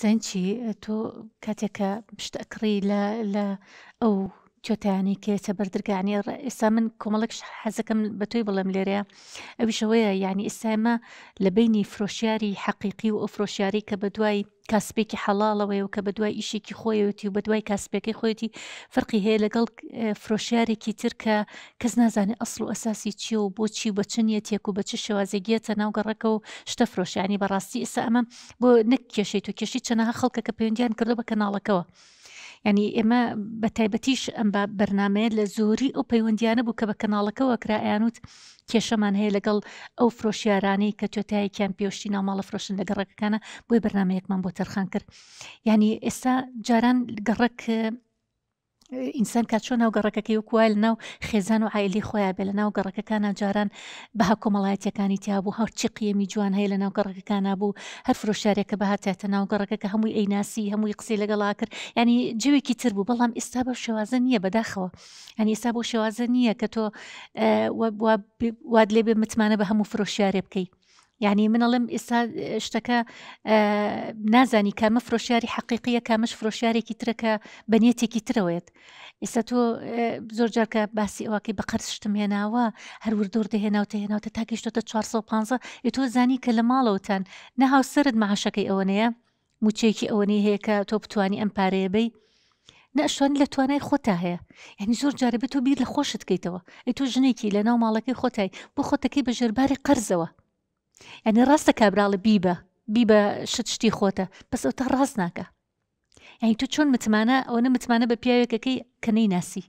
زين چی تۆ کاتێککە پشت ئەکڕی لە ئەو کێتانی کێتە بەردرگانی ئێستا من کۆمەڵێک حەزەکەم بە تۆی بڵێم لێرەیە ئەویشەوەیە یعنی ئێستا ئێمە لە بینی فرۆشیاری حەقیقی و ئەو فرۆشیاری کە بە دوای کاسپێکی حەڵاڵەوەی و کە بە دوای ئیشێکی خۆیەتی و بە دوای کاسپەکەی خۆیەتی فەرقی هەیە لەگەڵ فرۆشیارێکی تر کە کەس نازانێت ئەسڵ و ئەساسی چییە و بۆچی و بە چ نیەتێک و بە چ شێوازێگیەتە ناو گەڕەکە و شتە فرۆشیانی بەڕاستی ئێستا ئەمە بۆ نەک کێشەی تۆ کێشی چەنەها خەڵکە کە پەیوەندیان کردو بە کەناڵەکەەوە. ینی ئێمە بە تایبەتیش ئەم بەرنمەیە لە زۆری ئەو پەیوەندیانە بوو کە بە کەناڵەکەەوە کرایانوت کێشەمان هەیە لەگەڵ ئەو فرۆشیارانەی کە تۆتایەکیان پێشتی ناوماڵە فرۆشن لە گەڕەکەکانە بۆی بەرنمەیەکمان بۆ تەرخان کرد. ینی ئێستا جاران گەڕک ئینسان کات چۆن ناو گەڕەکەکەی وکوایە لە ناو خێزان و عیلی خۆیان بێ لە ناو گەڕەکەکانە جاران بەها کۆمەڵایەتەکانی تیابوو هەرچی قیەمی جوان هەیە لە ناو گەڕەکەکانە بوو هەر فرۆشارێکە بەهاتێتە ناو گەڕەکەکە هەمووی ئەیناسی هەمووی قسەی لەگەڵا کرد ینی جوێکی تر بوو بەڵام ئێستا بە شێوازە نییە بەداخەوە ینی ئێستا بۆ شێوازە نییە کە تۆ واد لێ بێ متمانە بە هەموو فرۆشیارێ بکەی. یعنی منەڵم ئێستا شتەکە نازانی کامە فرۆشیاری حەقیقیە کامەش فرۆشیارێکی ترەکە بەنیەتێکی ترەوەیەت. ئێستا تۆ زۆر جارکە باسی ئەوەکەی بە قەرز شتم هێناوە هەر وردۆر دەهێناوتە هێناوتە تاگەیشتۆتە 450 تۆ زانی کە لە ماڵەوەتان نەهاو سرت مەعاشەکەی ئەوەنەیە موچەیەکی ئەوەنەی هەیە کە تۆ بتوانی ئەم پارەیە بی نەشتوانی لە توانای خۆتا هەیە. یعنی زۆر جارە بێت تۆ بیر لە خۆشت کەیتەوە تۆ ژنێکی لە ناو ماڵەکەی خۆتای بۆ خۆتەکەی بە ژێرباری قەرزەوە. یعنی ڕاستە کابراڵە بیبە شتی خۆتە بەس ئەو تا ڕاست ناکە. یعنی تو چۆن متمانە ئەوە متمانە بە پیاوێکەکەی کە نەیناسی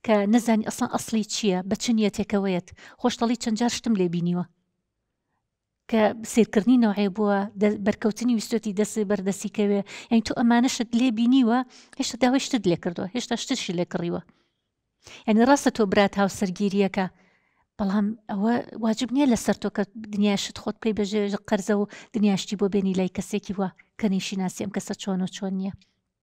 کە نەزانی ئەسڵان ئەسڵی چییە بە چ نیەتێکەوەیەت خۆشتەڵی چەند جار شتم لێ بینیوە کە سیرکردنی نەوعێ بووە بەرکەوتنی ویستۆتی دەستی بەردەسیکەوێ یعنی تو ئەمانەشت لێ بینیوە هێشتا داوای شتت لێ کردووە هێشتا شتشی لێ کڕیوە. یعنی ڕاستە تۆ برات هاوسەرگیریەکە بەڵام ئەوە واجب نییە لەسەر تۆ کە دنیاشت خۆت بکەی بەژێ قەرزە و دنیاشتی بۆ بێنی لای کەسێکی وە کە نەیشی ناسی ئەم کەسە چۆن و چۆن نییە.